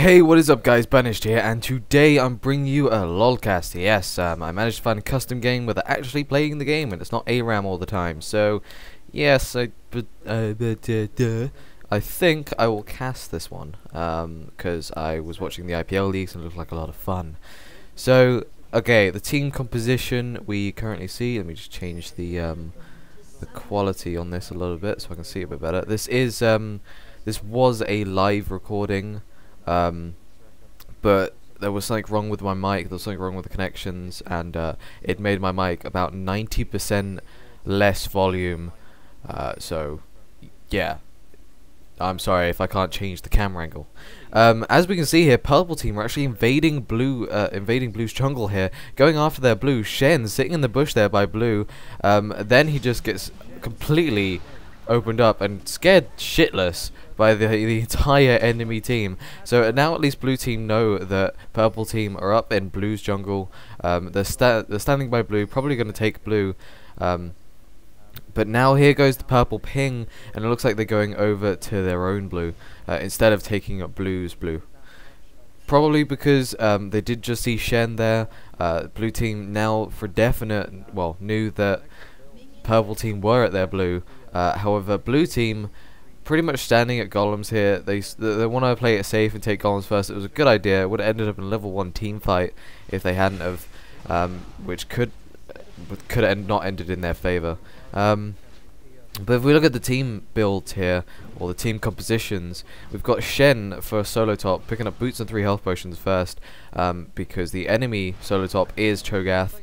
Hey, what is up guys, Banished here, and today I'm bringing you a lolcast. Yes, I managed to find a custom game where they're actually playing the game and it's not ARAM all the time. So, yes, I think I will cast this one, because I was watching the IPL leagues and it looked like a lot of fun. So, okay, the team composition we currently see, let me just change the quality on this a little bit so I can see it a bit better. This was a live recording. But there was something wrong with my mic, there was something wrong with the connections, and it made my mic about 90% less volume, so yeah, I'm sorry if I can't change the camera angle. As we can see here, purple team are actually invading blue's jungle here, going after their blue. Shen sitting in the bush there by blue, then he just gets completely opened up and scared shitless by the entire enemy team. So now at least blue team know that purple team are up in blue's jungle. They're standing by blue, probably going to take blue. But now here goes the purple ping, and it looks like they're going over to their own blue instead of taking up blue's blue. Probably because they did just see Shen there. Blue team now for definite, well, knew that purple team were at their blue. However, blue team pretty much standing at golems here. They want to play it safe and take golems first. It was a good idea. It would have ended up in a level 1 team fight if they hadn't have, which could have not ended in their favor. But if we look at the team builds here, or the team compositions, we've got Shen for solo top, picking up boots and 3 health potions first, because the enemy solo top is Cho'Gath,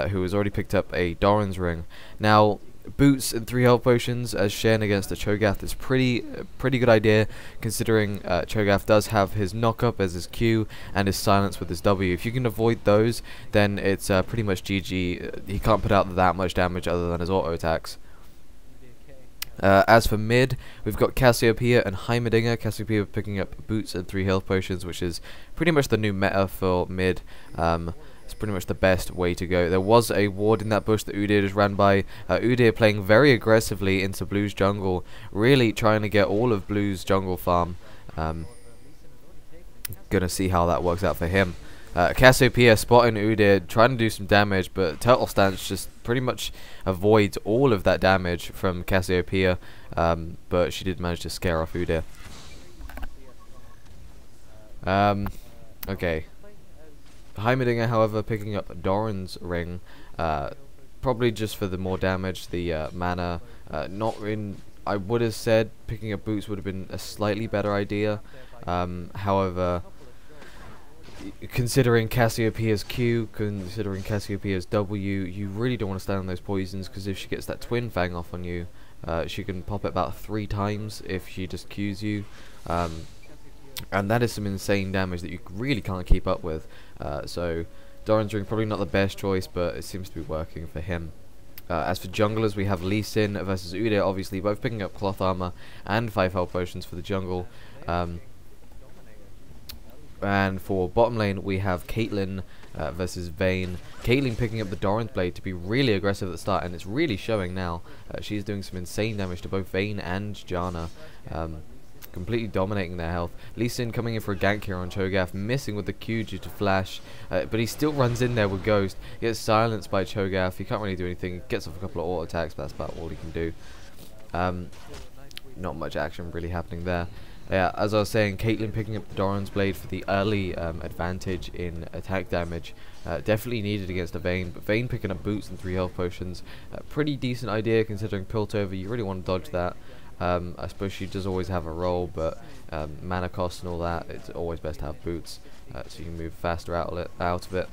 who has already picked up a Doran's ring. Now, boots and 3 health potions as Shen against the Cho'Gath is pretty good idea, considering Cho'Gath does have his knock up as his Q and his silence with his W. If you can avoid those, then it's pretty much GG. He can't put out that much damage other than his auto attacks. As for mid, we've got Cassiopeia and Heimerdinger. Cassiopeia picking up boots and 3 health potions, which is pretty much the new meta for mid. It's pretty much the best way to go. There was a ward in that bush that Udyr just ran by. Udyr playing very aggressively into blue's jungle, really trying to get all of blue's jungle farm. Gonna see how that works out for him. Cassiopeia spotting Udyr, trying to do some damage, but Turtle Stance just pretty much avoids all of that damage from Cassiopeia, but she did manage to scare off Udyr. Okay. Heimerdinger, however, picking up Doran's ring, probably just for the more damage, the mana. I would have said picking up boots would have been a slightly better idea. However, considering Cassiopeia's Q, considering Cassiopeia's W, you really don't want to stand on those poisons, because if she gets that twin fang off on you, she can pop it about 3 times if she just Qs you. And that is some insane damage that you really can't keep up with. So Doran's ring probably not the best choice, but it seems to be working for him. As for junglers, we have Lee Sin versus Udyr, obviously both picking up cloth armor and 5 health potions for the jungle. And for bottom lane, we have Caitlyn versus Vayne. Caitlyn picking up the Doran's blade to be really aggressive at the start, and it's really showing now. She's doing some insane damage to both Vayne and Janna. Completely dominating their health. Lee Sin coming in for a gank here on Cho'Gath, missing with the Q due to flash, but he still runs in there with Ghost. He gets silenced by Cho'Gath. He can't really do anything. He gets off a couple of auto attacks, but that's about all he can do. Not much action really happening there. Yeah, as I was saying, Caitlyn picking up the Doran's blade for the early advantage in attack damage. Definitely needed against a Vayne, but Vayne picking up boots and 3 health potions. Pretty decent idea considering Piltover. You really want to dodge that. I suppose she does always have a role, but mana cost and all that, it's always best to have boots, so you can move faster out of it.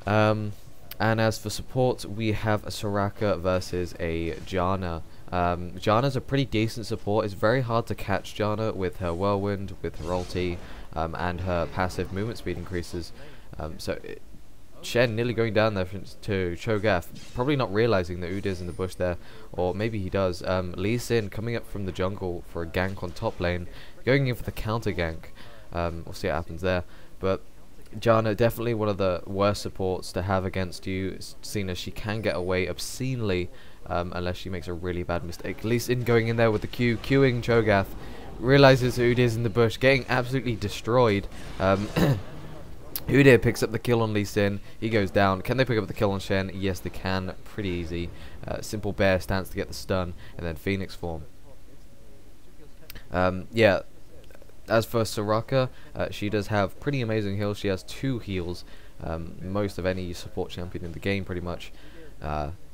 And as for support, we have a Soraka versus a Janna. Janna's a pretty decent support. It's very hard to catch Janna with her Whirlwind, with her ulti, and her passive movement speed increases. Shen nearly going down there to Cho'Gath, probably not realizing that Udyr's in the bush there, or maybe he does. Lee Sin coming up from the jungle for a gank on top lane, going in for the counter gank. We'll see what happens there. But Janna, definitely one of the worst supports to have against you, seeing as she can get away obscenely unless she makes a really bad mistake. Lee Sin going in there with the Q, queuing Cho'Gath, realizes Udir's in the bush, getting absolutely destroyed. Udyr picks up the kill on Lee Sin. He goes down. Can they pick up the kill on Shen? Yes, they can. Pretty easy. Simple bear stance to get the stun, and then Phoenix form. Yeah. As for Soraka, she does have pretty amazing heals. She has 2 heals, most of any support champion in the game, pretty much.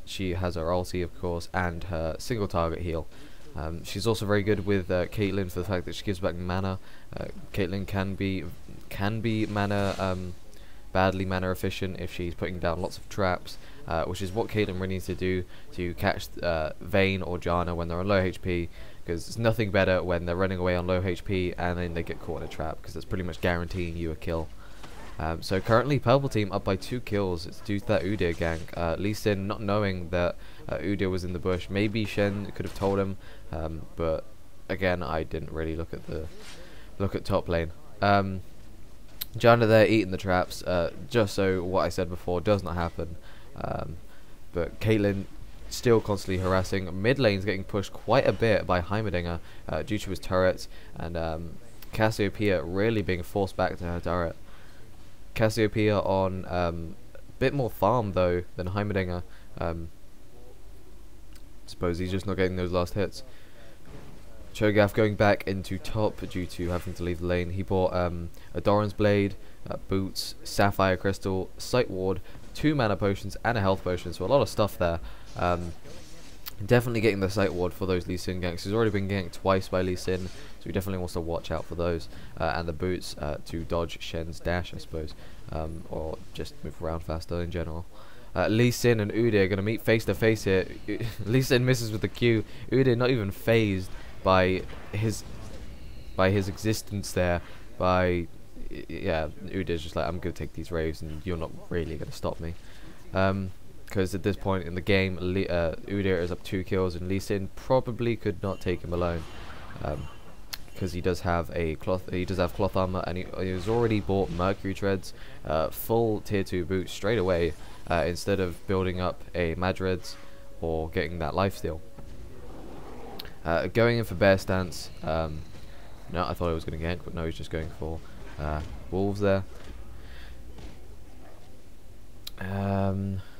She has her ulti, of course, and her single target heal. She's also very good with Caitlyn for the fact that she gives back mana. Caitlyn can be mana badly mana efficient if she's putting down lots of traps, which is what Caitlyn really needs to do to catch Vayne or Janna when they're on low HP. Because there's nothing better when they're running away on low HP and then they get caught in a trap, because that's pretty much guaranteeing you a kill. So currently purple team up by 2 kills. It's due to that Udyr gank. Lee Sin not knowing that Udyr was in the bush. Maybe Shen could have told him, but again, I didn't really look at top lane. Janna there eating the traps, just so what I said before does not happen. But Caitlyn still constantly harassing. Mid lane's getting pushed quite a bit by Heimerdinger due to his turrets, and Cassiopeia really being forced back to her turret. Cassiopeia on a bit more farm though than Heimerdinger. Suppose he's just not getting those last hits. Cho'Gath going back into top due to having to leave the lane. He bought a Doran's Blade, boots, Sapphire Crystal, Sight Ward, 2 mana potions and a health potion, so a lot of stuff there. Definitely getting the Sight Ward for those Lee Sin ganks. He's already been ganked twice by Lee Sin, so he definitely wants to watch out for those. And the boots to dodge Shen's dash, I suppose, or just move around faster in general. Lee Sin and Udyr are going to meet face to face here. Lee Sin misses with the Q. Udyr not even phased by his existence there. Udyr's just like, I'm going to take these waves and you're not really going to stop me. Because at this point in the game, Udyr is up 2 kills, and Lee Sin probably could not take him alone, because he does have cloth armor, and he has already bought Mercury Treads, full tier 2 boots straight away, instead of building up a Madreds or getting that lifesteal. Going in for bear stance. No, I thought I was going to gank, but no, he's just going for wolves there.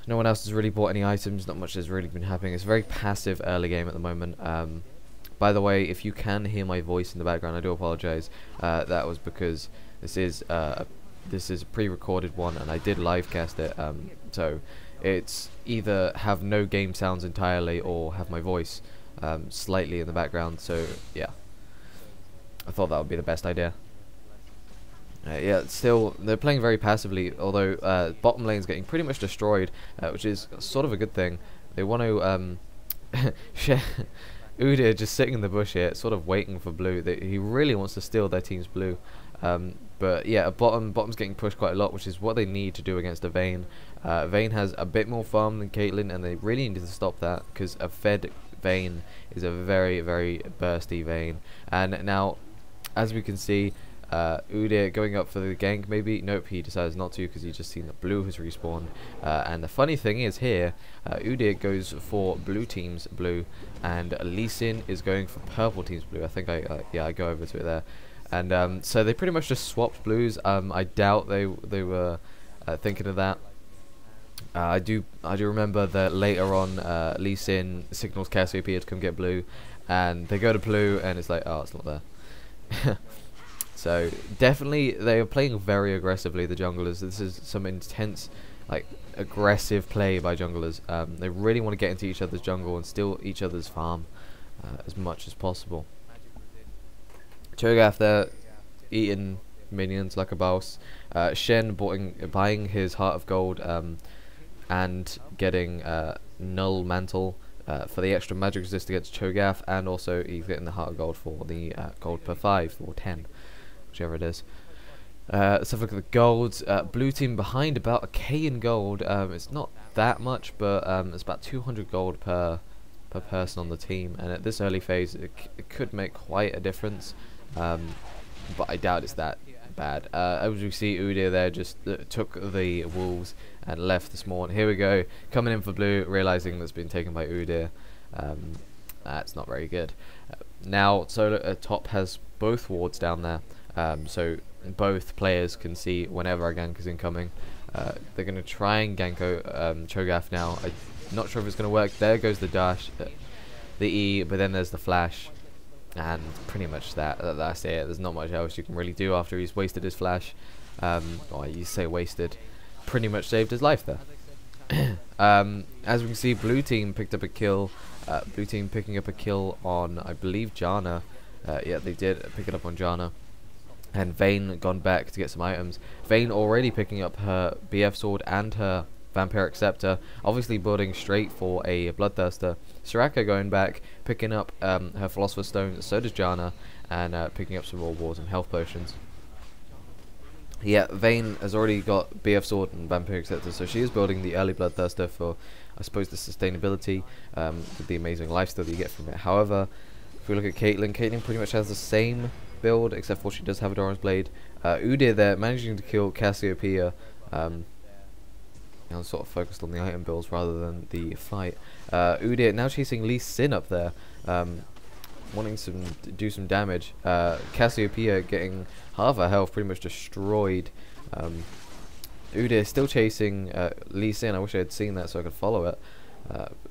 No one else has really bought any items. Not much has really been happening. It's a very passive early game at the moment. By the way, if you can hear my voice in the background, I do apologize. That was because this is a pre-recorded one, and I did live cast it. So it's either have no game sounds entirely or have my voice slightly in the background. So yeah, I thought that would be the best idea. Yeah, still, they're playing very passively, although bottom lane's getting pretty much destroyed, which is sort of a good thing. They want to, Udyr just sitting in the bush here, sort of waiting for blue. He really wants to steal their team's blue. But yeah, bottom's getting pushed quite a lot, which is what they need to do against a Vayne. Vayne has a bit more farm than Caitlyn, and they really need to stop that, because a fed Vayne is a very, very bursty Vayne. And now, as we can see, Udyr going up for the gank maybe. Nope, he decides not to because he's just seen that blue has respawned. And the funny thing is here, Udyr goes for blue team's blue, and Lee Sin is going for purple team's blue. I think I go over to it there. And so they pretty much just swapped blues. I doubt they were thinking of that. I do remember that later on Lee Sin signals Cassiopeia to come get blue, and they go to blue and it's like, oh, it's not there. So definitely they are playing very aggressively, the junglers. This is some intense, like, aggressive play by junglers. They really want to get into each other's jungle and steal each other's farm as much as possible. Cho'Gath there eating minions like a boss. Shen buying his Heart of Gold and getting Null Mantle for the extra magic resist against Cho'Gath, and also he's getting the Heart of Gold for the gold per 5 or 10. Whichever it is. Let's have a look at the golds. Blue team behind about 1k in gold. It's not that much, but it's about 200 gold per person on the team, and at this early phase it could make quite a difference, but I doubt it's that bad. As you see, Udyr there just took the wolves and left the spawn. Here we go, coming in for blue, realizing that's been taken by Udyr. That's not very good. Now Solo top has both wards down there, so both players can see whenever a gank is incoming. They're going to try and gank Cho'Gath now. I'm not sure if it's going to work. There goes the dash, the E, but then there's the flash, and pretty much that's it. There's not much else you can really do after he's wasted his flash. Or you say wasted, pretty much saved his life there. As we can see, blue team picked up a kill. Blue team picking up a kill on, I believe, Janna. Yeah, they did pick it up on Janna. And Vayne gone back to get some items. Vayne already picking up her BF sword and her vampiric scepter, obviously building straight for a bloodthirster. Soraka going back, picking up her philosopher's stone. So does Janna, and picking up some raw wards and health potions. Yeah, Vayne has already got BF sword and vampiric scepter, so she is building the early bloodthirster for, I suppose, the sustainability, with the amazing lifesteal that you get from it. However, if we look at Caitlyn pretty much has the same build, except for she does have a Doran's Blade. Udyr there, managing to kill Cassiopeia. I'm sort of focused on the item builds rather than the fight. Udyr now chasing Lee Sin up there, wanting to do some damage. Cassiopeia getting half her health pretty much destroyed. Udyr still chasing Lee Sin. I wish I had seen that so I could follow it.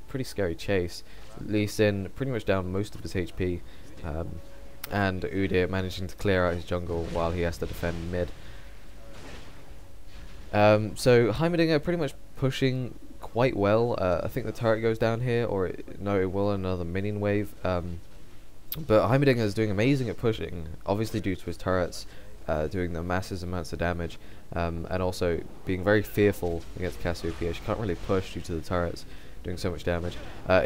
Pretty scary chase. Lee Sin pretty much down most of his HP, and Udyr managing to clear out his jungle while he has to defend mid. So Heimerdinger pretty much pushing quite well. I think the turret goes down here, or no, it will another minion wave. But Heimerdinger is doing amazing at pushing, obviously due to his turrets, doing the massive amounts of damage, and also being very fearful against Cassiopeia. She can't really push due to the turrets doing so much damage.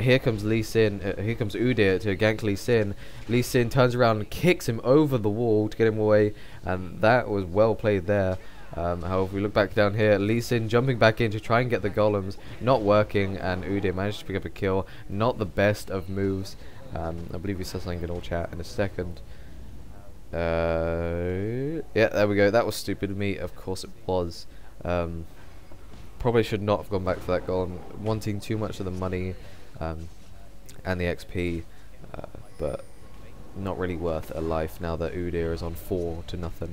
Here comes Lee Sin, here comes Udyr to gank Lee Sin. Lee Sin turns around and kicks him over the wall to get him away, and that was well played there. However, if we look back down here, Lee Sin jumping back in to try and get the golems, not working, and Udyr managed to pick up a kill. Not the best of moves. I believe he said something in all chat in a second. Yeah, there we go. That was stupid of me. Of course it was. Probably should not have gone back for that goal. I'm wanting too much of the money and the XP, but not really worth a life now that Udyr is on 4-0.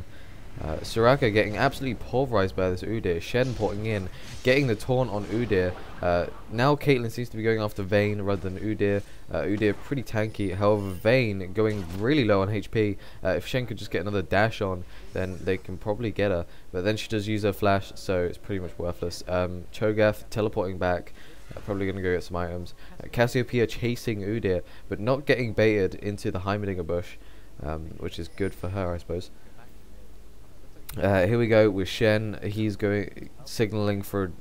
Soraka getting absolutely pulverized by this Udyr. Shen porting in, getting the taunt on Udyr. Now Caitlyn seems to be going after Vayne rather than Udyr. Udyr pretty tanky, however Vayne going really low on HP. If Shen could just get another dash on, then they can probably get her. But then she does use her flash, so it's pretty much worthless. Cho'Gath teleporting back. Probably going to go get some items. Cassiopeia chasing Udyr, but not getting baited into the Heimerdinger bush, which is good for her, I suppose. Here we go with Shen. He's going signaling for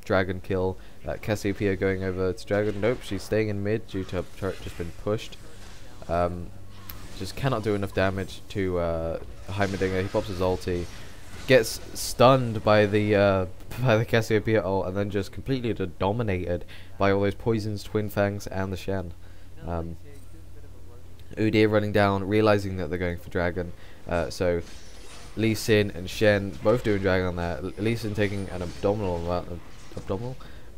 dragon kill. Cassiopeia going over to dragon. Nope, she's staying in mid due to her turret just been pushed. Just cannot do enough damage to Heimerdinger. He pops his ulti, gets stunned by the Cassiopeia ult, and then just completely dominated by all those poisons, Twin Fangs, and the Shen. Udyr running down, realizing that they're going for dragon. So Lee Sin and Shen both doing dragon on there. Lee Sin taking an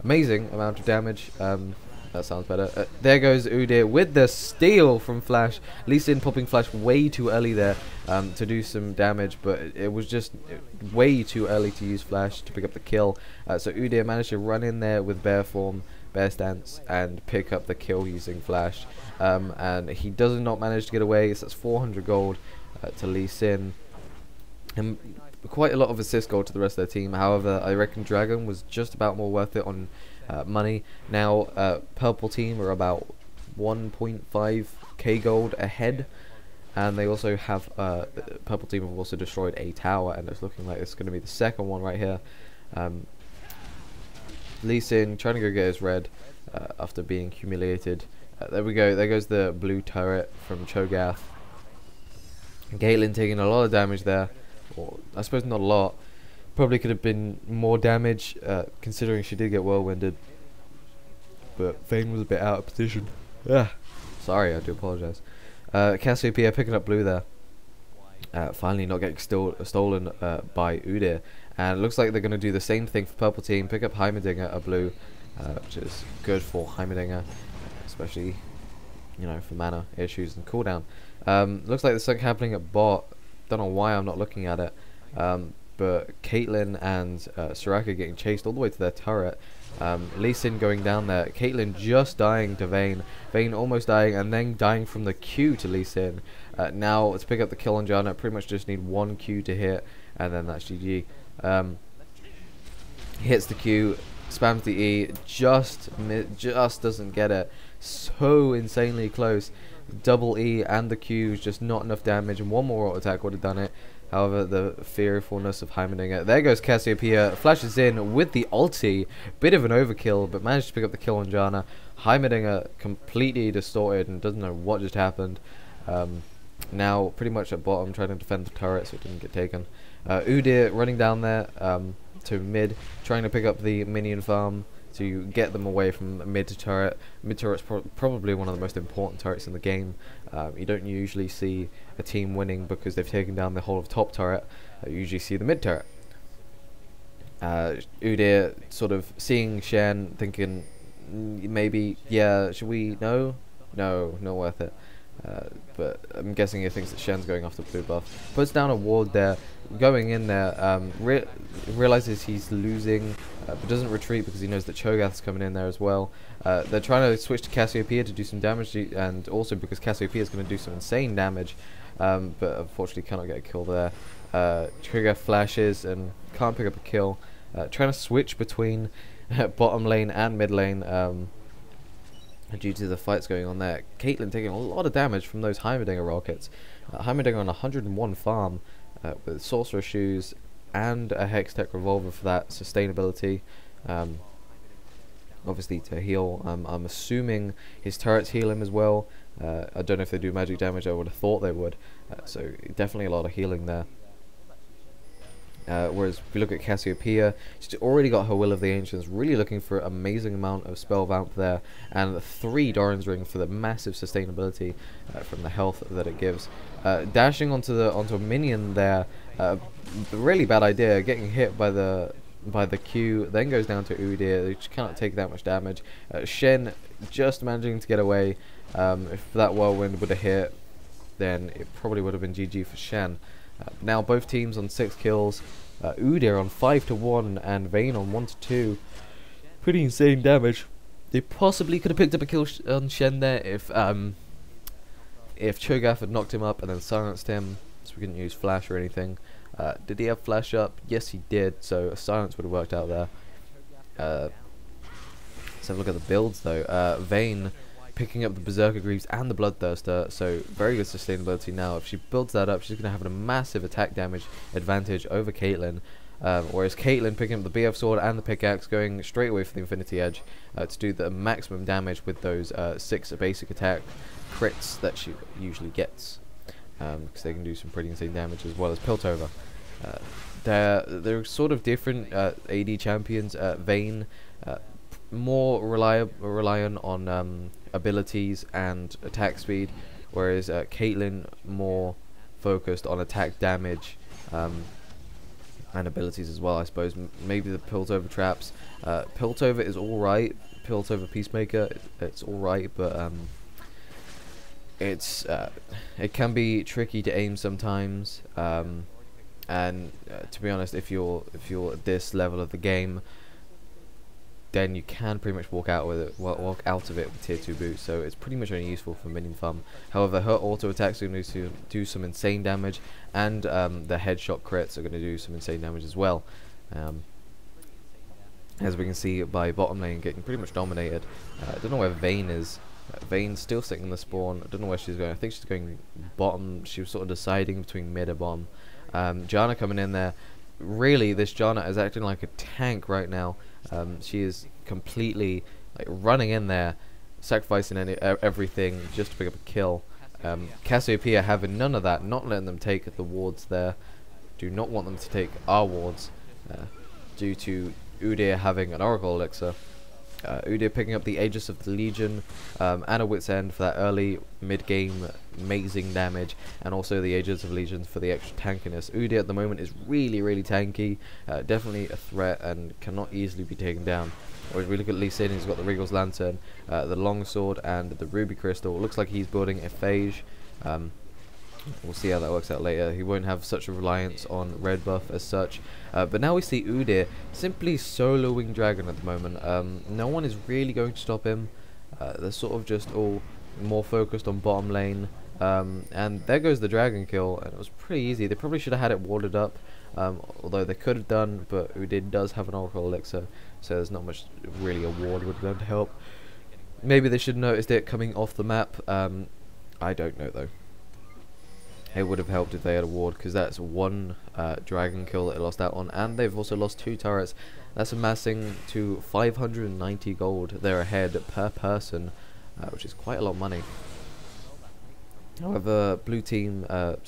amazing amount of damage. That sounds better. There goes Udyr with the steal from Flash. Lee Sin popping Flash way too early there to do some damage, but it was just way too early to use Flash to pick up the kill. So Udyr managed to run in there with Bear Stance, and pick up the kill using Flash. And he does not manage to get away, so that's 400 gold to Lee Sin. And quite a lot of assist gold to the rest of their team. However, I reckon Dragon was just about more worth it on money. Now, Purple team are about 1.5k gold ahead, and they also have Purple team have also destroyed a tower, and it's looking like it's going to be the second one right here. Lee Sin trying to go get his red after being humiliated. There we go. There goes the blue turret from Cho'Gath. Caitlyn taking a lot of damage there. Or, I suppose not a lot. Probably could have been more damage, considering she did get whirlwinded. But Vayne was a bit out of position. Sorry, I do apologise. Cassiopeia picking up blue there. Finally not getting stolen by Udyr. And it looks like they're going to do the same thing for Purple team. Pick up Heimerdinger, a blue, which is good for Heimerdinger, especially you know, for mana issues and cooldown. Looks like there's something happening at bot. Don't know why I'm not looking at it. But Caitlyn and Soraka getting chased all the way to their turret. Lee Sin going down there. Caitlyn just dying to Vayne. Vayne almost dying and then dying from the Q to Lee Sin. Now let's pick up the kill on Janna. Pretty much just need one Q to hit and then that's GG. Hits the Q, spams the E, just doesn't get it. So insanely close. Double E and the Q is just not enough damage, and one more auto attack would have done it. However, the fearfulness of Heimerdinger. There goes Cassiopeia, flashes in with the ulti. Bit of an overkill, but managed to pick up the kill on Janna. Heimerdinger completely distorted and doesn't know what just happened. Now pretty much at bottom trying to defend the turret so it didn't get taken. Udyr running down there to mid, trying to pick up the minion farm to get them away from mid to turret. Mid turret's probably one of the most important turrets in the game. You don't usually see a team winning because they've taken down the whole of top turret. You usually see the mid turret. Udyr sort of seeing Shen, thinking maybe, yeah, should we? No, not worth it. But I'm guessing he thinks that Shen's going off the blue buff. Puts down a ward there, going in there, realizes he's losing, but doesn't retreat because he knows that Cho'Gath's coming in there as well. They're trying to switch to Cassiopeia to do some damage, and also because Cassiopeia is going to do some insane damage, but unfortunately cannot get a kill there. Cho'Gath flashes and can't pick up a kill. Trying to switch between bottom lane and mid lane. Due to the fights going on there. Caitlyn taking a lot of damage from those Heimerdinger rockets. Heimerdinger on 101 farm with Sorcerer Shoes and a Hextech Revolver for that sustainability. Obviously to heal. I'm assuming his turrets heal him as well. I don't know if they do magic damage. I would have thought they would. So definitely a lot of healing there. Whereas if you look at Cassiopeia, she's already got her Will of the Ancients, really looking for an amazing amount of spell vamp there, and 3 Doran's Ring for the massive sustainability from the health that it gives. Dashing onto a minion there, really bad idea, getting hit by the Q, then goes down to Udyr, which cannot take that much damage. Shen just managing to get away. If that whirlwind would have hit, then it probably would have been GG for Shen. Now both teams on 6 kills, Udyr on 5-1 and Vayne on 1-2. Pretty insane damage. They possibly could have picked up a kill on Shen there if Cho'Gath had knocked him up and then silenced him, so we couldn't use flash or anything. Did he have flash up? Yes he did, so a silence would have worked out there. Let's have a look at the builds though. Vayne picking up the Berserker Greaves and the Bloodthirster, so very good sustainability now. If she builds that up, she's going to have a massive attack damage advantage over Caitlyn, whereas Caitlyn picking up the BF Sword and the Pickaxe, going straight away for the Infinity Edge to do the maximum damage with those 6 basic attack crits that she usually gets, because they can do some pretty insane damage, as well as Piltover. They're sort of different AD champions. Vayne more reliant on abilities and attack speed, whereas Caitlyn more focused on attack damage and abilities as well, I suppose. Maybe the Piltover traps. Piltover is alright. Piltover Peacemaker, it's alright, but it can be tricky to aim sometimes. And to be honest, if you're at this level of the game, then you can pretty much walk out with it, walk out of it with tier 2 boots. So it's pretty much only useful for minion farm. However, her auto attacks are going to do some insane damage, and the headshot crits are going to do some insane damage as well. As we can see by bottom lane getting pretty much dominated. I don't know where Vayne is. Vayne's still sitting in the spawn. I don't know where she's going. I think she's going bottom. She was sort of deciding between mid and bottom. Janna coming in there. Really, this Janna is acting like a tank right now. She is completely like running in there, sacrificing everything just to pick up a kill. Cassiopeia having none of that, not letting them take the wards there. Do not want them to take our wards due to Udyr having an Oracle Elixir. Udyr picking up the Aegis of the Legion and a Wit's End for that early mid-game amazing damage, and also the Agents of Legions for the extra tankiness. Udyr at the moment is really tanky, definitely a threat and cannot easily be taken down. Whereas we look at Lee Sin, he's got the Regal's Lantern, the Longsword, and the Ruby Crystal. It looks like he's building a Phage. We'll see how that works out later. He won't have such a reliance on red buff as such. But now we see Udyr simply soloing Dragon at the moment. No one is really going to stop him. They're sort of just all more focused on bottom lane. And there goes the Dragon kill, and it was pretty easy. They probably should have had it warded up, although they could have done, but Udyr does have an Oracle Elixir, so there's not much really a ward would have done to help. Maybe they should have noticed it coming off the map. I don't know though. It would have helped if they had a ward, because that's one Dragon kill that they lost out on, and they've also lost 2 turrets. That's amassing to 590 gold. They're ahead per person, which is quite a lot of money. However, blue team with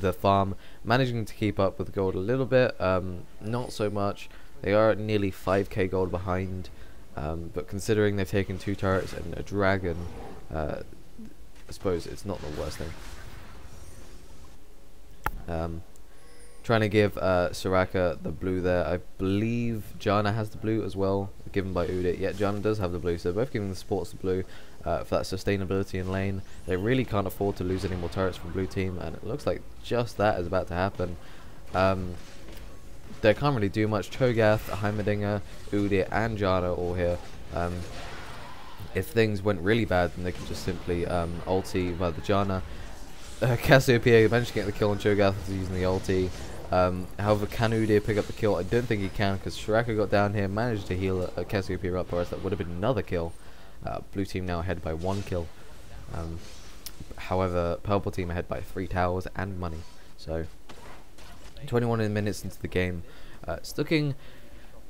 the farm managing to keep up with gold a little bit, not so much. They are at nearly 5k gold behind, but considering they've taken 2 turrets and a dragon, I suppose it's not the worst thing. Trying to give Soraka the blue there. I believe Janna has the blue as well, given by Udyr. Yeah, Janna does have the blue, so they're both giving the supports the blue for that sustainability in lane. They really can't afford to lose any more turrets from blue team, and it looks like just that is about to happen. They can't really do much. Cho'Gath, Heimerdinger, Udyr, and Janna all here. If things went really bad, then they could just simply ulti by the Janna. Cassiopeia managed to get the kill on Cho'Gath using the ulti. However, can Udyr pick up the kill? I don't think he can, because Soraka got down here, managed to heal Cassiopeia up, or else that would have been another kill. Blue team now ahead by 1 kill. However, purple team ahead by 3 towers and money. So, 21 minutes into the game. It's looking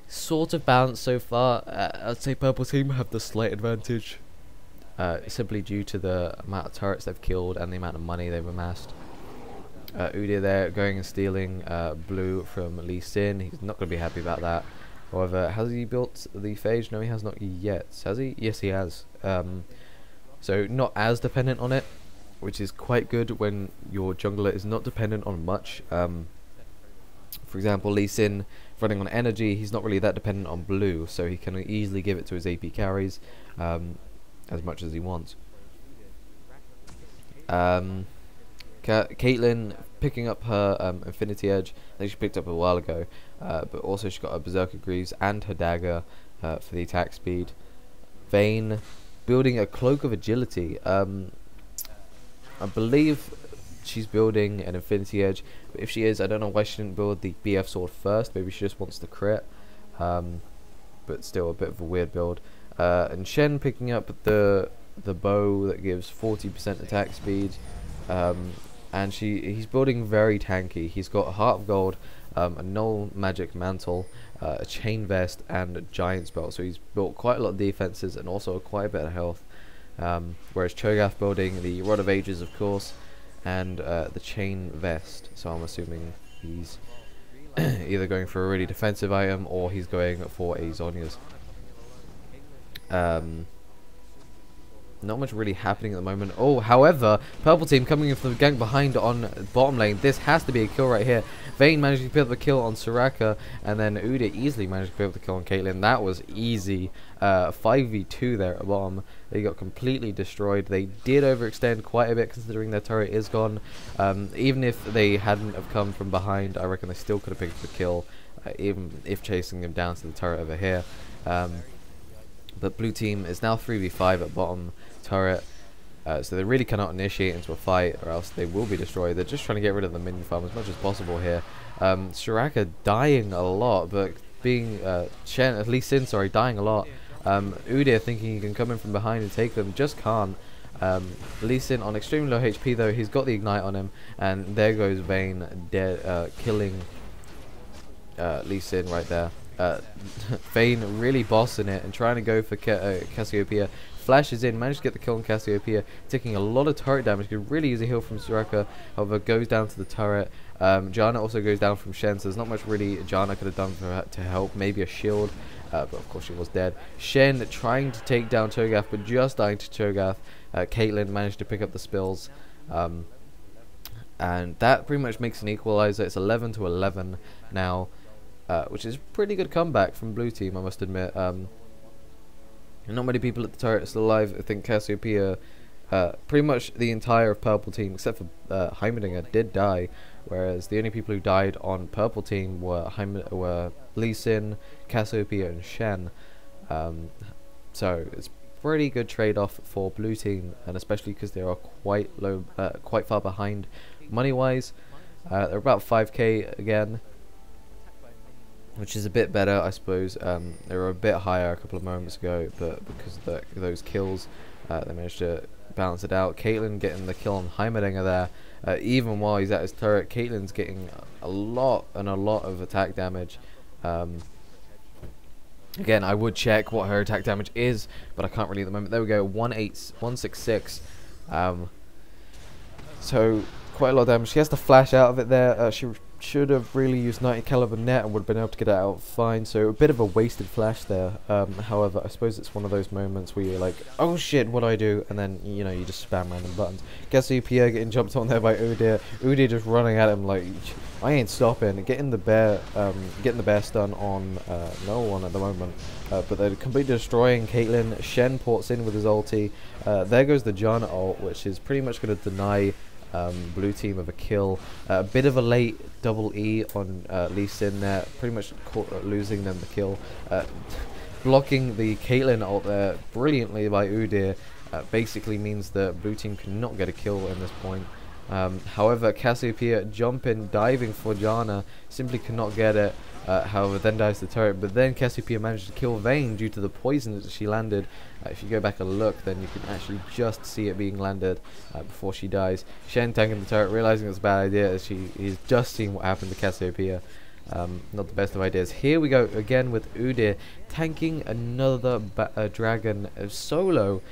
sort of balanced so far. I'd say purple team have the slight advantage, simply due to the amount of turrets they've killed and the amount of money they've amassed. Udyr there going and stealing blue from Lee Sin. He's not going to be happy about that. However, has he built the Phage? No, he has not yet. Has he? Yes, he has. So not as dependent on it, which is quite good when your jungler is not dependent on much. For example, Lee Sin running on energy, he's not really that dependent on blue, so he can easily give it to his AP carries as much as he wants. Caitlyn picking up her Infinity Edge. I think she picked up a while ago, but also she got her Berserker Greaves and her dagger for the attack speed. Vayne building a Cloak of Agility. I believe she's building an Infinity Edge, but if she is, I don't know why she didn't build the BF sword first. Maybe she just wants the crit, but still a bit of a weird build. And Shen picking up the bow that gives 40% attack speed, and he's building very tanky. He's got a Heart of Gold, a Null Magic Mantle, a Chain Vest, and a Giant Spell. So he's built quite a lot of defenses and also quite a bit of health. Whereas Cho'Gath building the Rod of Ages, of course, and the Chain Vest. So I'm assuming he's either going for a really defensive item or he's going for a Zhonya's. Not much really happening at the moment. Oh, however, purple team coming in from the gank behind on bottom lane. This has to be a kill right here. Vayne managed to pick up the kill on Soraka, and then Udyr easily managed to pick up the kill on Caitlyn. That was easy. 5v2 there at bottom. They got completely destroyed. They did overextend quite a bit considering their turret is gone. Even if they hadn't have come from behind, I reckon they still could have picked up the kill, even if chasing them down to the turret over here. But blue team is now 3v5 at bottom turret, so they really cannot initiate into a fight or else they will be destroyed. They're just trying to get rid of the minion farm as much as possible here. Soraka dying a lot, but being Lee Sin, sorry, dying a lot. Udyr thinking he can come in from behind and take them, just can't. Lee Sin on extremely low HP though, he's got the ignite on him, and there goes Vayne dead, killing Lee Sin right there. Vayne really bossing it and trying to go for Cassiopeia. Flashes in, managed to get the kill on Cassiopeia, taking a lot of turret damage. Could really use a heal from Soraka, however goes down to the turret. Janna also goes down from Shen, so there's not much really Janna could have done to help. Maybe a shield, but of course she was dead. Shen trying to take down Cho'Gath, but just dying to Cho'Gath. Caitlyn managed to pick up the spills, and that pretty much makes an equalizer. It's 11 to 11 now, which is a pretty good comeback from blue team, I must admit. Not many people at the turret are still alive. I think Cassiopeia, pretty much the entire purple team, except for Heimerdinger, did die. Whereas the only people who died on purple team were Lee Sin, Cassiopeia, and Shen. So it's pretty good trade-off for blue team, and especially because they are quite low, quite far behind money-wise. They're about 5k again, which is a bit better, I suppose. They were a bit higher a couple of moments ago, but because of those kills, they managed to balance it out. Caitlyn getting the kill on Heimerdinger there. Even while he's at his turret, Caitlyn's getting a lot of attack damage. Again, I would check what her attack damage is, but I can't really at the moment. There we go, 166. So quite a lot of damage. She has to flash out of it there. She should have really used 90 caliber net and would have been able to get it out fine. So a bit of a wasted flash there. However, I suppose it's one of those moments where you're like, oh shit, what do I do? And then, you know, you just spam random buttons. Cassiopeia getting jumped on there by Udyr. Udyr just running at him like, I ain't stopping. Getting the bear stun on no one at the moment. But they're completely destroying Caitlyn. Shen ports in with his ulti. There goes the Janna ult, which is pretty much going to deny blue team of a kill. A bit of a late double E on Lee Sin there, pretty much losing them the kill. Blocking the Caitlyn ult there brilliantly by Udyr basically means that blue team cannot get a kill in this point. However, Cassiopeia jumping, diving for Janna, simply cannot get it. However, then dies the turret, but then Cassiopeia managed to kill Vayne due to the poison that she landed. If you go back and look, then you can actually just see it being landed before she dies. Shen tanking the turret, realizing it's a bad idea as he's just seen what happened to Cassiopeia. Not the best of ideas. Here we go again with Udyr tanking another dragon solo.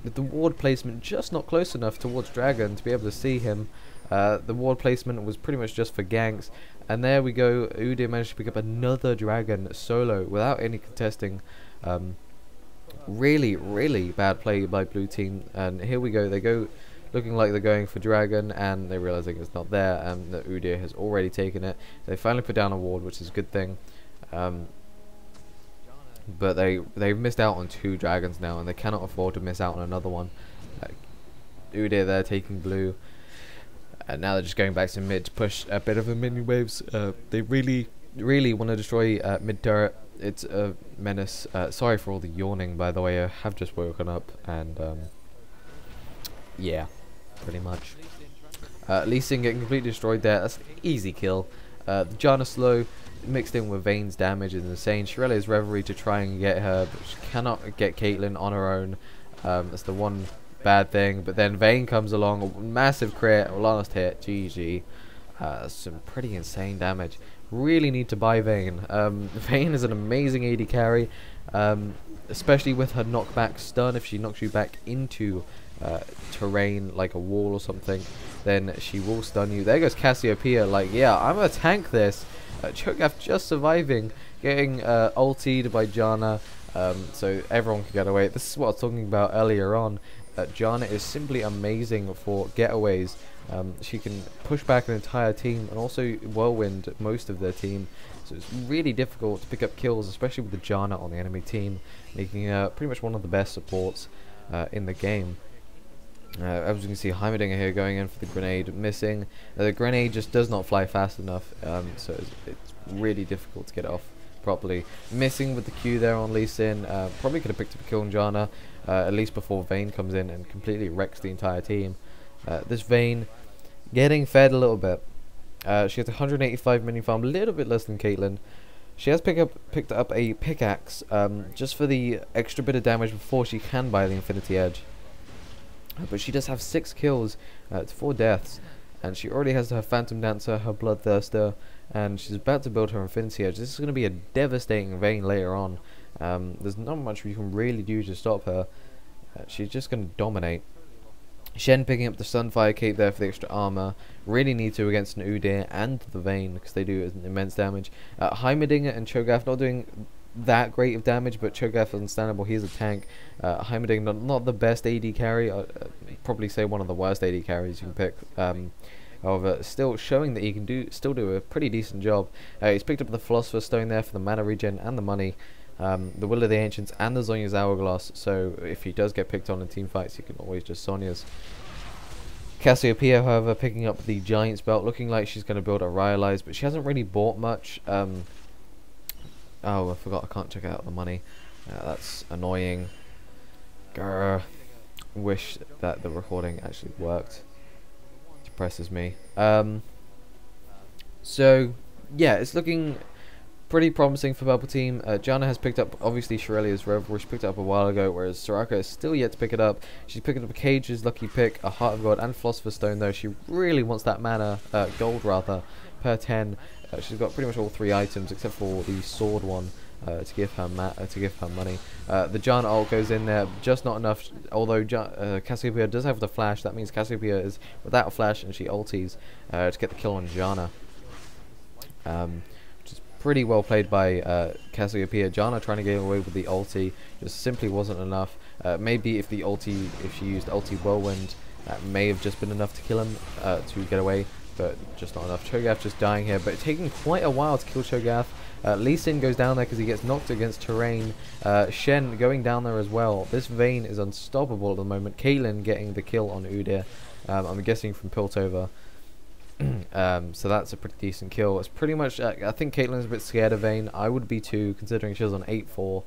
With the ward placement just not close enough towards dragon to be able to see him. The ward placement was pretty much just for ganks. And there we go, Udyr managed to pick up another dragon solo without any contesting. Really bad play by blue team. And here we go, they go looking like they're going for dragon, and they realizing it's not there, and that Udyr has already taken it. They finally put down a ward, which is a good thing. But they've missed out on 2 dragons now, and they cannot afford to miss out on another one. Udyr there taking blue. And now they're just going back to mid to push a bit of a mini waves. They really want to destroy mid turret. It's a menace. Sorry for all the yawning, by the way. I have just woken up, and yeah, pretty much. Lee Sin getting completely destroyed there. That's an easy kill. The Janna slow mixed in with Vayne's damage is insane. Shirelli's Reverie to try and get her, but she cannot get Caitlyn on her own. That's the one bad thing. But then Vayne comes along, a massive crit, last hit, GG. Some pretty insane damage. Really need to buy Vayne. Vayne is an amazing AD carry, especially with her knockback stun. If she knocks you back into terrain like a wall or something, then she will stun you. There goes Cassiopeia, like, yeah, I'm gonna tank this. Cho'Gath just surviving, getting ultied by Janna, so everyone can get away. This is what I was talking about earlier on. Janna is simply amazing for getaways. She can push back an entire team and also whirlwind most of their team. So it's really difficult to pick up kills, especially with the Janna on the enemy team, making pretty much one of the best supports in the game. As you can see, Heimerdinger here going in for the grenade, missing. The grenade just does not fly fast enough, so it's really difficult to get it off properly. Missing with the Q there on Lee Sin. Probably could have picked up a kill on Janna, at least before Vayne comes in and completely wrecks the entire team. This Vayne getting fed a little bit. She has 185 mini farm, a little bit less than Caitlyn. She has picked up a pickaxe just for the extra bit of damage before she can buy the Infinity Edge. But she does have 6 kills, 4 deaths, and she already has her Phantom Dancer, her Bloodthirster, and she's about to build her Infinity Edge. This is going to be a devastating Vayne later on. There's not much you can really do to stop her. She's just going to dominate. Shen picking up the Sunfire Cape there for the extra armor. Really need to against an Udyr and the Vayne, because they do immense damage. Heimerdinger and Cho'Gath not doing that great of damage, but Cho'Gath is understandable. He's a tank. Heimerdinger, not the best AD carry. I'd probably say one of the worst AD carries you can pick. However, still showing that he can still do a pretty decent job. He's picked up the Philosopher's Stone there for the mana regen and the money, the Will of the Ancients and the Zhonya's Hourglass. So if he does get picked on in team fights, he can always just Sonya's. Cassiopeia, however, picking up the Giant's Belt, looking like she's going to build a Rhyalize, but she hasn't really bought much. Oh, I forgot, I can't check out the money. That's annoying. Grr. Wish that the recording actually worked. Depresses me. So, yeah, it's looking pretty promising for Purple Team. Janna has picked up, obviously, Shirelia's Revelry. She picked it up a while ago, whereas Soraka is still yet to pick it up. She's picking up a Cage's lucky pick, a Heart of God, and Philosopher's Stone, though. She really wants that mana, gold rather, per 10. She's got pretty much all 3 items, except for the sword one, to give her money. The Janna ult goes in there, just not enough, although Cassiopeia does have the flash. That means Cassiopeia is without a flash, and she ulties to get the kill on Janna. Pretty well played by Cassiopeia. Janna trying to get away with the ulti just simply wasn't enough. Maybe if she used ulti Whirlwind, that may have just been enough to kill him, to get away, but just not enough. Cho'Gath just dying here, but taking quite a while to kill Cho'Gath. Lee Sin goes down there because he gets knocked against terrain. Shen going down there as well. This Vayne is unstoppable at the moment. Caitlyn getting the kill on Udyr, I'm guessing from Piltover. So that's a pretty decent kill. It's pretty much, I think Caitlyn's a bit scared of Vayne. I would be too, considering she was on 8-4.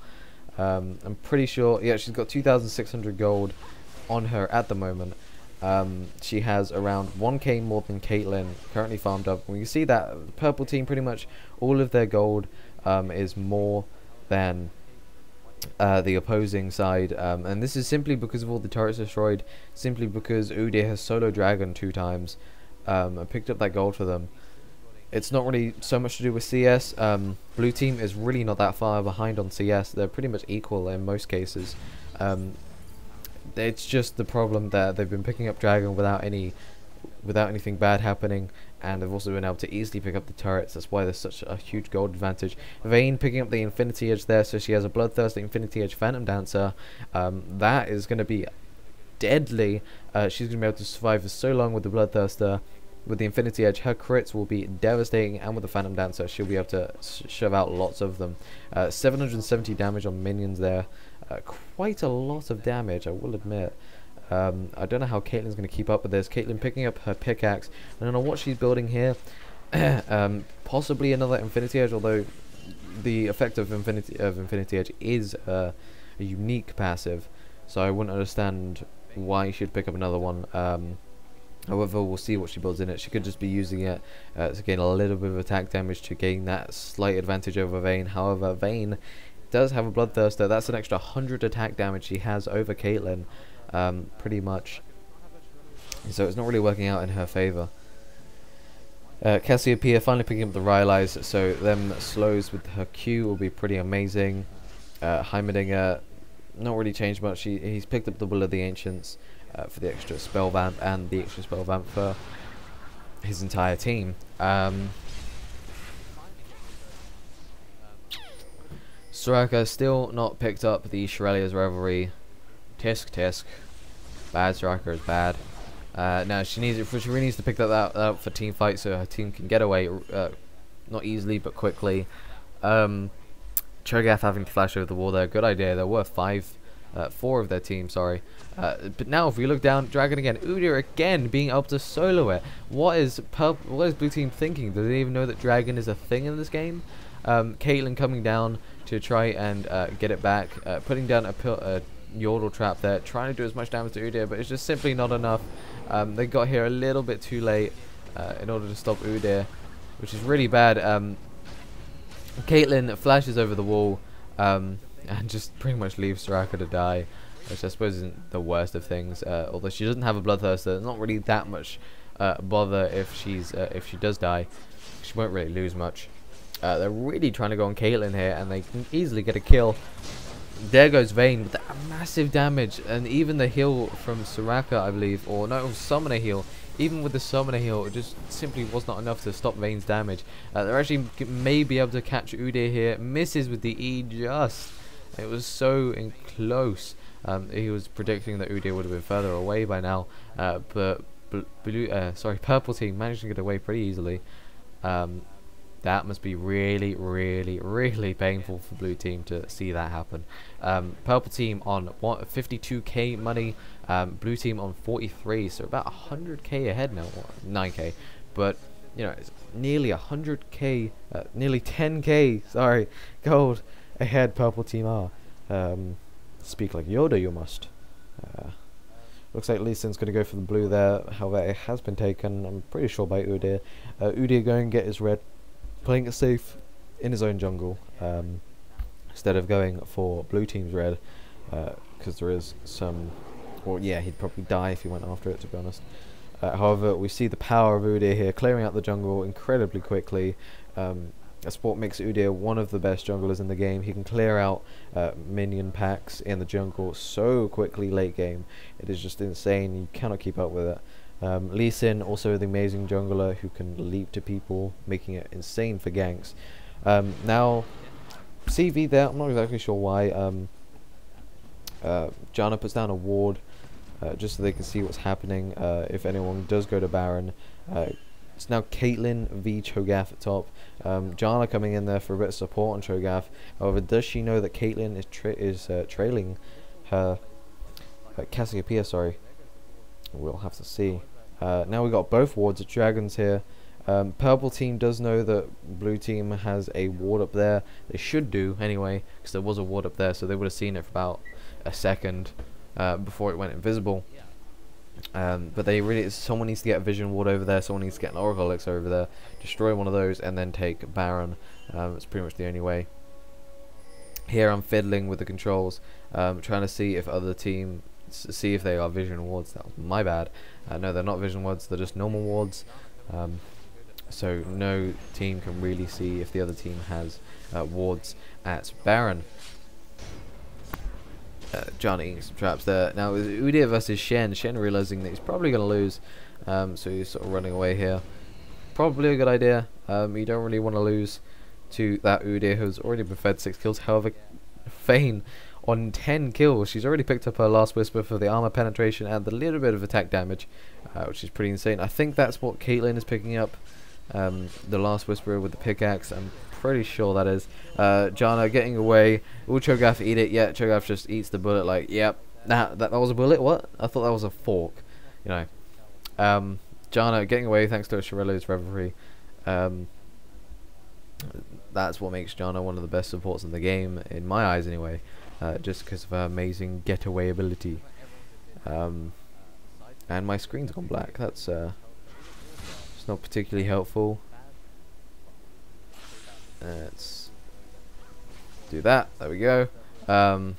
I'm pretty sure, yeah, she's got 2,600 gold on her at the moment. She has around 1k more than Caitlyn currently farmed up. When you see that, the Purple Team, pretty much all of their gold is more than the opposing side, and this is simply because of all the turrets destroyed, simply because Udyr has solo dragon 2 times. I picked up that gold for them. It's not really so much to do with CS. Blue Team is really not that far behind on CS. They're pretty much equal in most cases. It's just the problem that they've been picking up dragon without anything bad happening, and they've also been able to easily pick up the turrets. That's why there's such a huge gold advantage. Vayne picking up the Infinity Edge there, so she has a Bloodthirsty Infinity Edge Phantom Dancer. That is going to be deadly. She's going to be able to survive for so long with the Bloodthirster. With the Infinity Edge, her crits will be devastating, and with the Phantom Dancer, she'll be able to shove out lots of them. 770 damage on minions there. Quite a lot of damage, I will admit. I don't know how Caitlyn's going to keep up with this. Caitlyn picking up her pickaxe. I don't know what she's building here. Possibly another Infinity Edge, although the effect of Infinity Edge is a unique passive, so I wouldn't understand why she'd pick up another one. However, we'll see what she builds in it. She could just be using it to gain a little bit of attack damage to gain that slight advantage over Vayne. However, Vayne does have a Bloodthirster. That's an extra 100 attack damage she has over Caitlyn, pretty much. So it's not really working out in her favour. Cassiopeia finally picking up the Rhyalize, so them slows with her Q will be pretty amazing. Heimerdinger, not really changed much. He's picked up the Will of the Ancients for the extra spell vamp, and the extra spell vamp for his entire team. Soraka still not picked up the Shirelia's Revelry. Tisk. Bad. Soraka is bad. No, she really needs to pick that up for team fight, so her team can get away, not easily but quickly. Cho'Gath having to flash over the wall there, good idea. There were 4 of their team, sorry. But now if we look down, Dragon again, Udyr again being able to solo it. What is Blue Team thinking? Do they even know that Dragon is a thing in this game? Caitlyn coming down to try and get it back, putting down a Yordle trap there, trying to do as much damage to Udyr, but it's just simply not enough. They got here a little bit too late in order to stop Udyr, which is really bad. Caitlyn flashes over the wall and just pretty much leaves Soraka to die, which I suppose isn't the worst of things. Although she doesn't have a Bloodthirster, not really that much bother if she does die. She won't really lose much. They're really trying to go on Caitlyn here, and they can easily get a kill. There goes Vayne with massive damage, and even the heal from Soraka, I believe, or no, Summoner heal, even with the summoner heal, it just simply was not enough to stop Vayne's damage. They're actually may be able to catch Udyr here. Misses with the E just. It was so close. He was predicting that Udyr would have been further away by now, but purple team managed to get away pretty easily. That must be really, really, really painful for blue team to see that happen. Purple team on 52k money, blue team on 43, so about 100k ahead now, 9k, but you know, it's nearly 100k, nearly 10k, sorry, gold ahead purple team are. Speak like Yoda, you must. Looks like Lee Sin's going to go for the blue there, however it has been taken, I'm pretty sure, by Udyr. Udyr going to get his red, playing it safe in his own jungle, instead of going for blue team's red, because there is some, well yeah, he'd probably die if he went after it, to be honest. However, we see the power of Udyr here, clearing out the jungle incredibly quickly. That's what makes Udyr one of the best junglers in the game. He can clear out minion packs in the jungle so quickly late game. It is just insane. You cannot keep up with it. Lee Sin, also the amazing jungler who can leap to people, making it insane for ganks. Now, CV there, I'm not exactly sure why. Janna puts down a ward just so they can see what's happening if anyone does go to Baron. It's now Caitlyn v Cho'Gath at top. Janna coming in there for a bit of support on Cho'Gath. However, does she know that Caitlyn is trailing her Cassiopeia? Sorry, we'll have to see. Now we got both wards of dragons here. Purple team does know that blue team has a ward up there. They should do anyway, because there was a ward up there, so they would have seen it for about a second before it went invisible. But they really, someone needs to get a vision ward over there, someone needs to get an oracle elixir over there, destroy one of those, and then take Baron. It's pretty much the only way. Here I'm fiddling with the controls, trying to see if other team, see if they are vision wards. That was my bad. No, they're not vision wards, they're just normal wards. So no team can really see if the other team has wards at Baron. Janna eating some traps there. Now with Udyr versus Shen realizing that he's probably going to lose, so he's sort of running away here. Probably a good idea. You don't really want to lose to that Udyr who's already been fed 6 kills. However, Vayne on 10 kills. She's already picked up her last whisper for the armor penetration and the little bit of attack damage, which is pretty insane. I think that's what Caitlyn is picking up, the last whisper with the pickaxe. I'm pretty sure that is. Janna getting away. Will Cho'Gath eat it? Yeah, Cho'Gath just eats the bullet like, yep. Nah, that was a bullet? What? I thought that was a fork. You know. Janna getting away thanks to Shirello's Revelry. That's what makes Janna one of the best supports in the game, in my eyes anyway. Just because of her amazing getaway ability. And my screen's gone black. That's it's not particularly helpful. Let's do that. There we go. Do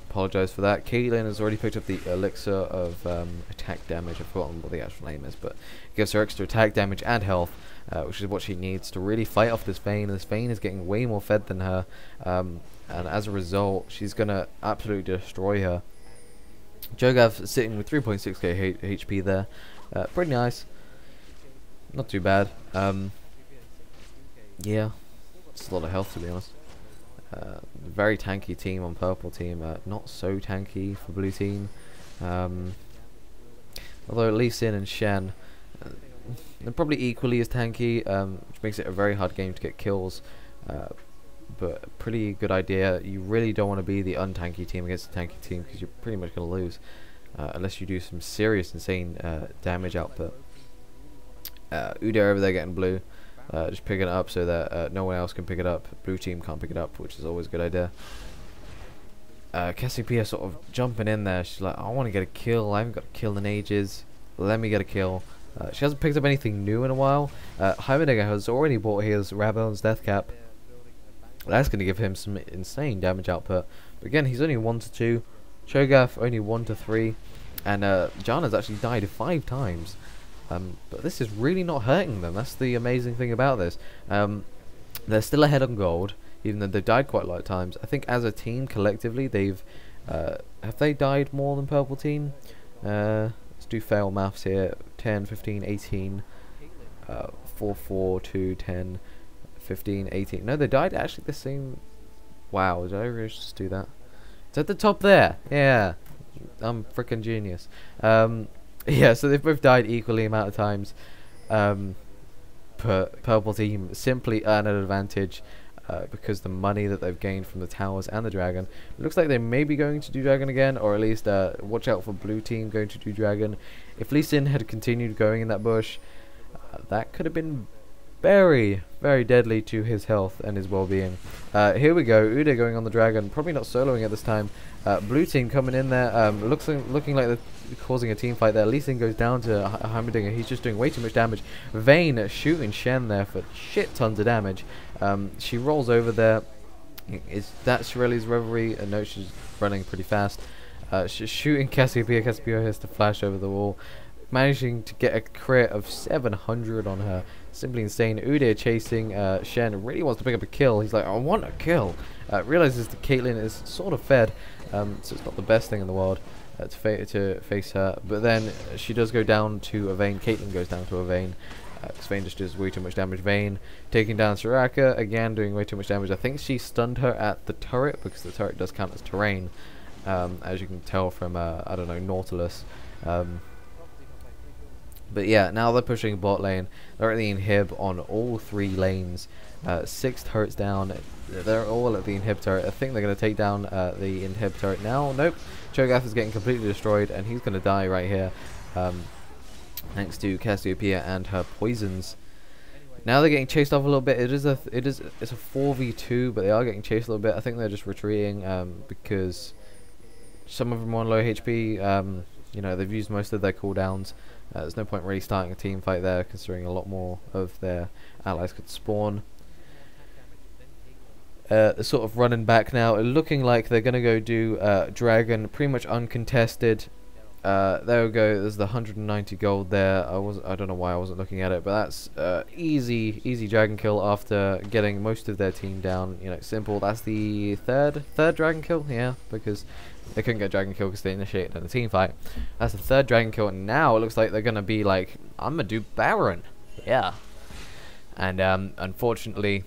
apologize for that. Caitlyn has already picked up the elixir of attack damage. I've forgotten what the actual name is, but it gives her extra attack damage and health, which is what she needs to really fight off this Vayne. This Vayne is getting way more fed than her, and as a result, she's gonna absolutely destroy her. Cho'Gath sitting with 3.6k HP there. Pretty nice. Not too bad. Yeah. It's a lot of health, to be honest. Very tanky team on purple team, not so tanky for blue team. Although Lee Sin and Shen, they're probably equally as tanky, which makes it a very hard game to get kills. But a pretty good idea. You really don't want to be the untanky team against the tanky team, because you're pretty much going to lose unless you do some serious, insane damage output. Udyr over there getting blue. Just picking it up so that no one else can pick it up. Blue team can't pick it up, which is always a good idea. Cassiopeia sort of jumping in there. She's like, I want to get a kill. I haven't got a kill in ages. Let me get a kill. She hasn't picked up anything new in a while. Heimerdinger has already bought his Rabel's Death Cap. That's going to give him some insane damage output. But again, he's only 1 to 2. Cho'Gath only 1 to 3. And Janna's actually died 5 times. But this is really not hurting them. That's the amazing thing about this. They're still ahead on gold, even though they've died quite a lot of times. I think as a team, collectively, they've... have they died more than purple team? Let's do fail maths here. 10, 15, 18, 4, 4, 2, 10, 15, 18. No, they died actually the same. Wow, did I really just do that? It's at the top there. Yeah, I'm freaking genius. Yeah, so they've both died equally amount of times. Purple team simply earn an advantage because the money that they've gained from the towers and the dragon. It looks like they may be going to do dragon again, or at least watch out for blue team going to do dragon. If Lee Sin had continued going in that bush, that could have been very, very deadly to his health and his well-being. Here we go, Ude going on the dragon, probably not soloing at this time. Blue team coming in there, looking like they're causing a team fight there. Lee Sin goes down to Heimerdinger. He's just doing way too much damage. Vayne shooting Shen there for shit tons of damage. She rolls over there. Is that Shirelli's Revelry? No, she's running pretty fast. She's shooting Cassiopeia. Cassiopeia has to flash over the wall, managing to get a crit of 700 on her. Simply insane. Ude chasing Shen. Really wants to pick up a kill. He's like, I want a kill. Realizes that Caitlyn is sort of fed, so it's not the best thing in the world to face her. But then she does go down to a Vayne. Caitlyn goes down to a Vayne. Vayne just does way too much damage. Vayne taking down Soraka, again doing way too much damage. I think she stunned her at the turret, because the turret does count as terrain, as you can tell from, I don't know, Nautilus. But yeah, now they're pushing bot lane. They're at the inhib on all 3 lanes. 6 turrets down. They're all at the inhib turret. I think they're going to take down the inhib turret now. Nope. Cho'Gath is getting completely destroyed, and he's going to die right here. Thanks to Cassiopeia and her poisons. Now they're getting chased off a little bit. It's a 4v2, but they are getting chased a little bit. I think they're just retreating because some of them are on low HP. You know, they've used most of their cooldowns. There's no point really starting a team fight there, considering a lot more of their allies could spawn. They're sort of running back now, looking like they're gonna go do dragon, pretty much uncontested. There we go. There's the 190 gold there. I don't know why I wasn't looking at it, but that's easy dragon kill after getting most of their team down. You know, simple. That's the third dragon kill. Yeah, because they couldn't get dragon kill because they initiated in a team fight. That's the 3rd dragon kill, and now it looks like they're gonna be like, I'm gonna do Baron. Yeah, and unfortunately,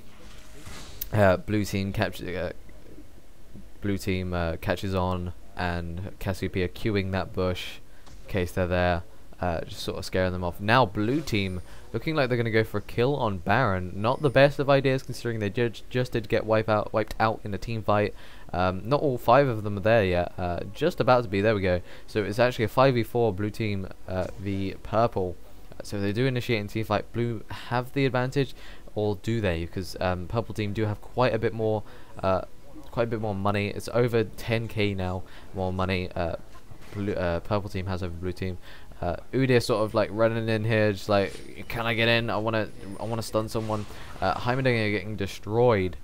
blue team catches on. And Cassiopeia queuing that bush in case they're there, just sort of scaring them off. Now blue team looking like they're going to go for a kill on Baron. Not the best of ideas, considering they just did get wiped out in a team fight. Not all 5 of them are there yet. Just about to be. There we go. So it's actually a 5v4 blue team v purple. So they do initiate in team fight. Blue have the advantage, or do they? Because purple team do have quite a bit more money. It's over 10k now more money. Purple team has over blue team. Udyr sort of like running in here, just like, can I get in? I wanna stun someone. Heimerdinger getting destroyed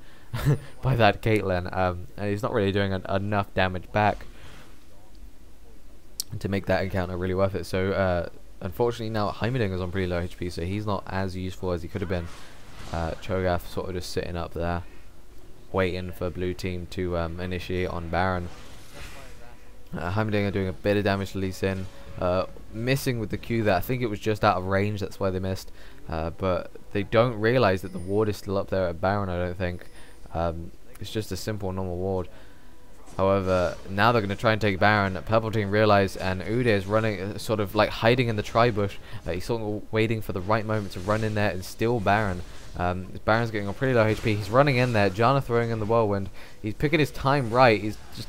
by that Caitlyn, and he's not really doing enough damage back to make that encounter really worth it. So unfortunately now Heimerdinger's on pretty low HP, so he's not as useful as he could have been. Cho'Gath sort of just sitting up there waiting for blue team to initiate on Baron. Heimerdinger doing a bit of damage to Lee Sin, missing with the Q there. I think it was just out of range, that's why they missed, but they don't realize that the ward is still up there at Baron. I don't think it's just a simple normal ward. However, now they're going to try and take Baron. Purple team realize, and Udyr is running, sort of like hiding in the tri-bush. He's sort of waiting for the right moment to run in there and steal Baron. Baron's getting on pretty low HP. He's running in there. Janna throwing in the whirlwind. He's picking his time right. He's just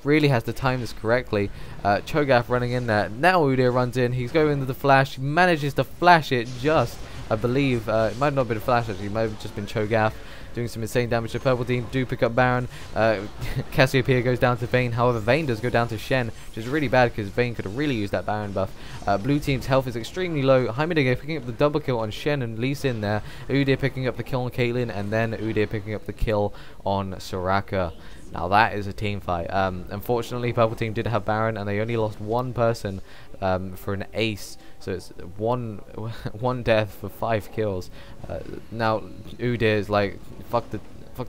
really has to time this correctly. Cho'Gath running in there. Now Udyr runs in. He's going into the flash. He manages to flash it just, I believe. It might not have been a flash actually. It might have just been Cho'Gath doing some insane damage to purple team. Do pick up Baron. Cassiopeia goes down to Vayne. However, Vayne does go down to Shen, which is really bad because Vayne could have really used that Baron buff. Blue team's health is extremely low. Heimerdinger picking up the double kill on Shen and Lee Sin there. Udyr picking up the kill on Caitlyn, and then Udyr picking up the kill on Soraka. Now that is a team fight. Unfortunately, purple team did have Baron, and they only lost 1 person for an ace. So it's one death for 5 kills. Now Udyr is like, fuck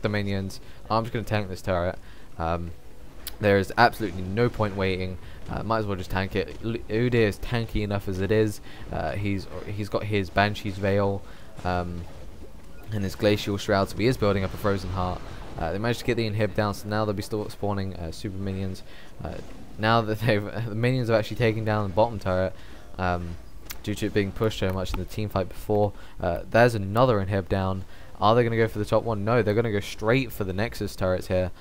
the minions. I'm just gonna tank this turret. There is absolutely no point waiting. Might as well just tank it. Udyr is tanky enough as it is. He's got his Banshee's Veil and his Glacial Shroud, so he is building up a Frozen Heart. They managed to get the inhib down, so now they'll be still spawning super minions. Now that the minions have actually taken down the bottom turret, due to it being pushed so much in the team fight before. There's another inhib down. Are they going to go for the top one? No, they're going to go straight for the Nexus turrets here.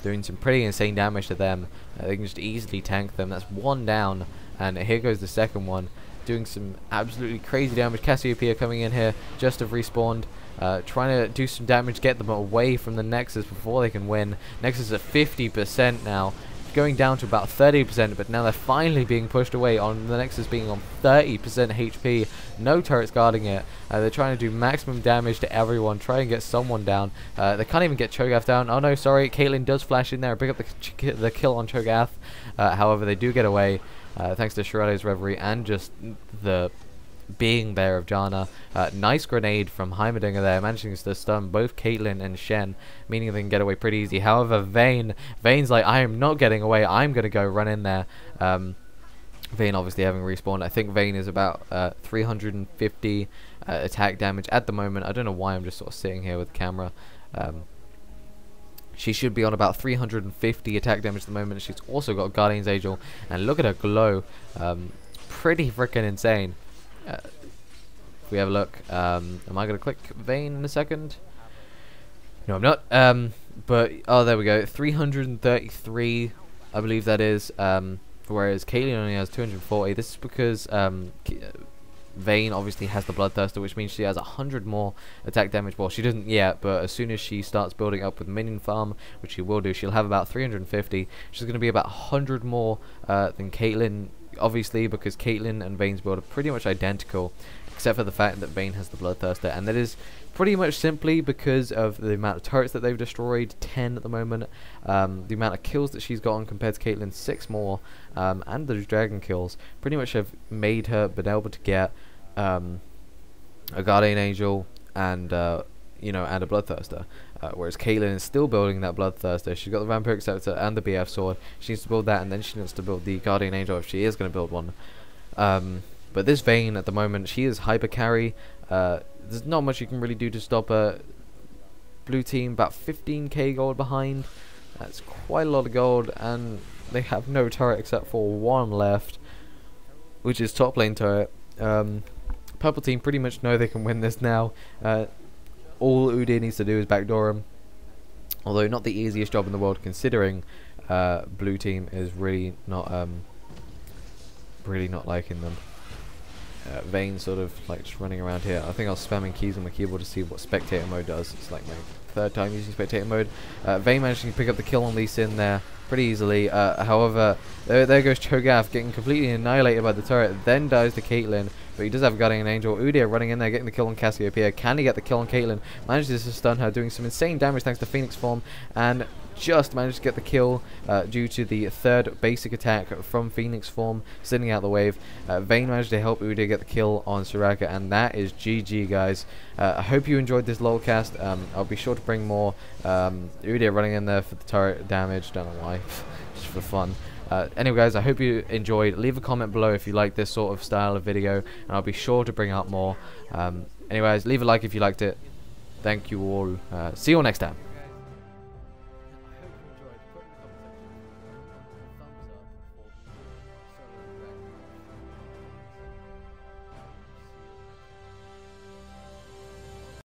Doing some pretty insane damage to them. They can just easily tank them. That's one down, and here goes the second one, doing some absolutely crazy damage. Cassiopeia coming in here, just have respawned, trying to do some damage, get them away from the Nexus before they can win. Nexus at 50% now, going down to about 30%, but now they're finally being pushed away on the Nexus being on 30% HP. No turrets guarding it. They're trying to do maximum damage to everyone, try and get someone down. They can't even get Cho'Gath down. Oh no, sorry, Caitlyn does flash in there and pick up the kill on Cho'Gath. However, they do get away thanks to Shirale's Reverie and just the being there of Janna. Nice grenade from Heimerdinger there, managing to stun both Caitlyn and Shen, meaning they can get away pretty easy. However, Vayne's like, I am not getting away, I'm going to go run in there. Vayne obviously having respawned. I think Vayne is about 350 attack damage at the moment. I don't know why I'm just sort of sitting here with the camera. She should be on about 350 attack damage at the moment. She's also got Guardian's Angel, and look at her glow. Pretty freaking insane. If we have a look, am I going to click Vayne in a second? No, I'm not. But, oh, there we go. 333, I believe that is. Whereas Caitlyn only has 240. This is because Vayne obviously has the Bloodthirster, which means she has 100 more attack damage. Well, she doesn't yet, but as soon as she starts building up with minion farm, which she will do, she'll have about 350. She's going to be about 100 more than Caitlyn, obviously, because Caitlyn and Vayne's build are pretty much identical, except for the fact that Vayne has the Bloodthirster, and that is pretty much simply because of the amount of turrets that they've destroyed, 10 at the moment, the amount of kills that she's gotten compared to Caitlyn, 6 more, and those dragon kills pretty much have made her been able to get a Guardian Angel and you know, and a Bloodthirster, whereas Caitlyn is still building that Bloodthirster. She's got the Vampiric Scepter and the BF Sword. She needs to build that, and then she needs to build the Guardian Angel if she is going to build one. But this Vayne at the moment, she is hyper carry. There's not much you can really do to stop her. Blue team about 15k gold behind. That's quite a lot of gold, and they have no turret except for one left, which is top lane turret. Purple team pretty much know they can win this now. All Udyr needs to do is backdoor him, although not the easiest job in the world, considering blue team is really not liking them. Vayne sort of like just running around here. I think I was spamming keys on my keyboard to see what spectator mode does. It's like my third time using spectator mode. Vayne managing to pick up the kill on Lee Sin there pretty easily. However, there goes Cho'Gath getting completely annihilated by the turret, then dies to Caitlyn, but he does have a Guardian Angel. Udyr running in there, getting the kill on Cassiopeia. Can he get the kill on Caitlyn? Manages to stun her, doing some insane damage thanks to Phoenix Form, and just managed to get the kill due to the third basic attack from Phoenix Form, sending out the wave. Vayne managed to help Udyr get the kill on Soraka, and that is GG, guys. I hope you enjoyed this lolcast. I'll be sure to bring more. Udyr running in there for the turret damage, don't know why, just for fun. Anyway, guys, I hope you enjoyed. Leave a comment below if you like this sort of style of video, and I'll be sure to bring out more. Anyways, leave a like if you liked it. Thank you all. See you all next time.